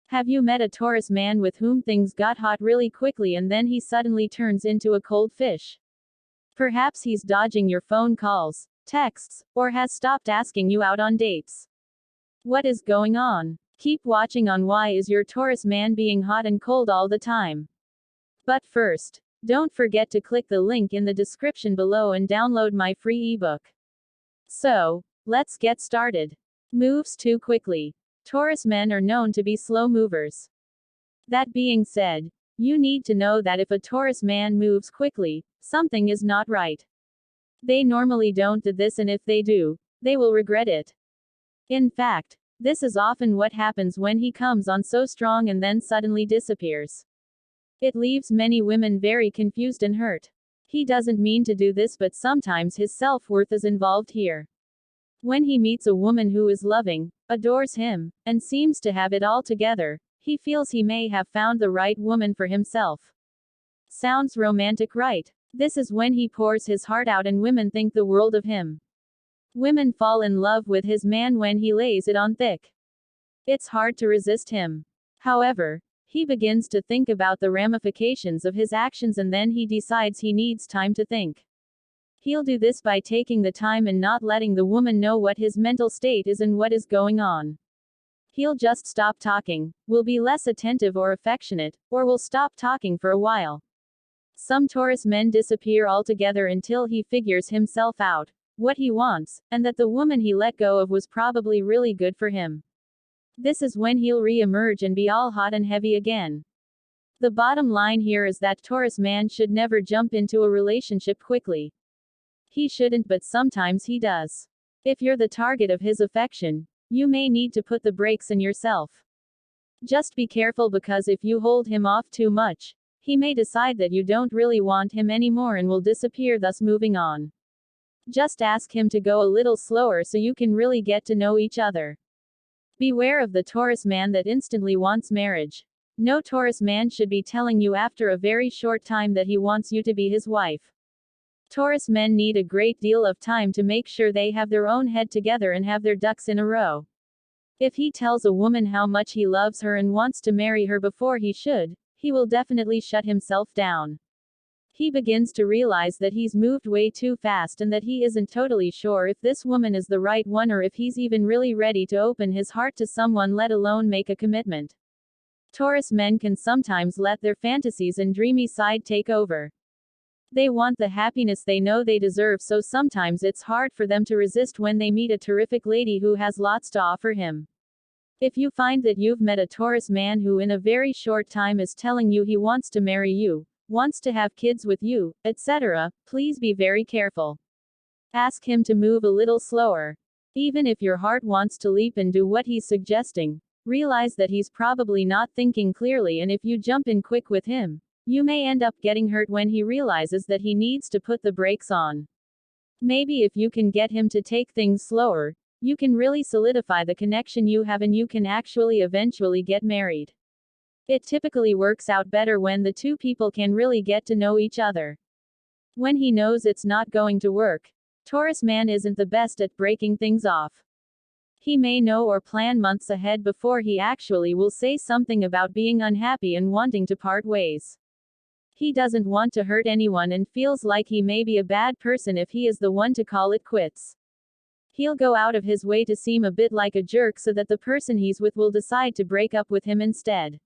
Have you met a Taurus man with whom things got hot really quickly and then he suddenly turns into a cold fish? Perhaps he's dodging your phone calls, texts, or has stopped asking you out on dates. What is going on? Keep watching on Why Is Your Taurus Man Being Hot and Cold All the Time? But first, don't forget to click the link in the description below and download my free ebook. So, let's get started. Moves too quickly. Taurus men are known to be slow movers. That being said, you need to know that if a Taurus man moves quickly, something is not right. They normally don't do this, and if they do, they will regret it. In fact, this is often what happens when he comes on so strong and then suddenly disappears. It leaves many women very confused and hurt. He doesn't mean to do this, but sometimes his self-worth is involved here. When he meets a woman who is loving, adores him, and seems to have it all together, he feels he may have found the right woman for himself. Sounds romantic, right? This is when he pours his heart out and women think the world of him. Women fall in love with his man when he lays it on thick. It's hard to resist him. However, he begins to think about the ramifications of his actions and then he decides he needs time to think. He'll do this by taking the time and not letting the woman know what his mental state is and what is going on. He'll just stop talking, will be less attentive or affectionate, or will stop talking for a while. Some Taurus men disappear altogether until he figures himself out, what he wants, and that the woman he let go of was probably really good for him. This is when he'll re-emerge and be all hot and heavy again. The bottom line here is that Taurus man should never jump into a relationship quickly. He shouldn't, but sometimes he does. If you're the target of his affection, you may need to put the brakes on yourself. Just be careful, because if you hold him off too much, he may decide that you don't really want him anymore and will disappear, thus moving on. Just ask him to go a little slower so you can really get to know each other. Beware of the Taurus man that instantly wants marriage. No Taurus man should be telling you after a very short time that he wants you to be his wife. Taurus men need a great deal of time to make sure they have their own head together and have their ducks in a row. If he tells a woman how much he loves her and wants to marry her before he should, he will definitely shut himself down. He begins to realize that he's moved way too fast and that he isn't totally sure if this woman is the right one or if he's even really ready to open his heart to someone, let alone make a commitment. Taurus men can sometimes let their fantasies and dreamy side take over. They want the happiness they know they deserve, so sometimes it's hard for them to resist when they meet a terrific lady who has lots to offer him. If you find that you've met a Taurus man who in a very short time is telling you he wants to marry you, wants to have kids with you, etc., please be very careful. Ask him to move a little slower. Even if your heart wants to leap and do what he's suggesting, realize that he's probably not thinking clearly, and if you jump in quick with him, you may end up getting hurt when he realizes that he needs to put the brakes on. Maybe if you can get him to take things slower, you can really solidify the connection you have and you can actually eventually get married. It typically works out better when the two people can really get to know each other. When he knows it's not going to work, Taurus man isn't the best at breaking things off. He may know or plan months ahead before he actually will say something about being unhappy and wanting to part ways. He doesn't want to hurt anyone and feels like he may be a bad person if he is the one to call it quits. He'll go out of his way to seem a bit like a jerk so that the person he's with will decide to break up with him instead.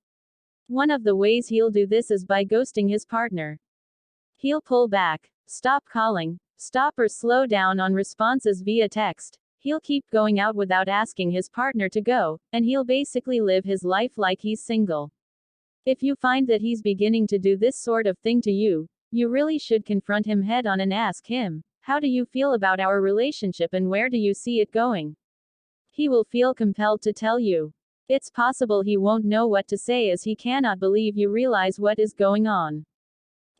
One of the ways he'll do this is by ghosting his partner. He'll pull back, stop calling, stop or slow down on responses via text. He'll keep going out without asking his partner to go, and he'll basically live his life like he's single. If you find that he's beginning to do this sort of thing to you, you really should confront him head on and ask him, "How do you feel about our relationship and where do you see it going?" He will feel compelled to tell you. It's possible he won't know what to say as he cannot believe you realize what is going on.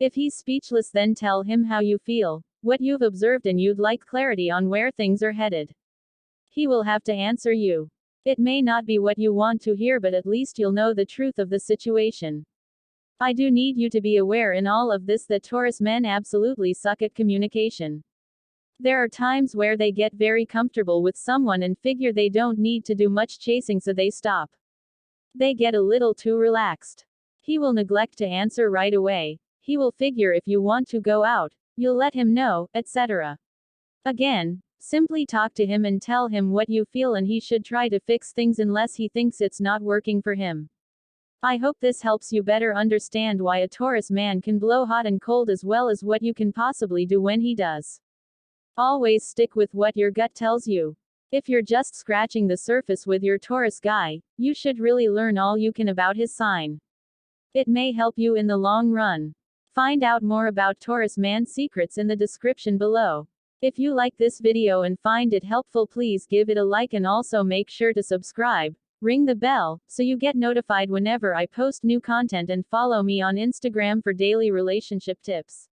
If he's speechless, then tell him how you feel, what you've observed, and you'd like clarity on where things are headed. He will have to answer you. It may not be what you want to hear, but at least you'll know the truth of the situation. I do need you to be aware in all of this that Taurus men absolutely suck at communication. There are times where they get very comfortable with someone and figure they don't need to do much chasing, so they stop. They get a little too relaxed. He will neglect to answer right away. He will figure if you want to go out, you'll let him know, etc. Again, simply talk to him and tell him what you feel, and he should try to fix things unless he thinks it's not working for him. I hope this helps you better understand why a Taurus man can blow hot and cold as well as what you can possibly do when he does. Always stick with what your gut tells you. If you're just scratching the surface with your Taurus guy, you should really learn all you can about his sign. It may help you in the long run. Find out more about Taurus man's secrets in the description below. If you like this video and find it helpful, please give it a like and also make sure to subscribe, ring the bell, so you get notified whenever I post new content, and follow me on Instagram for daily relationship tips.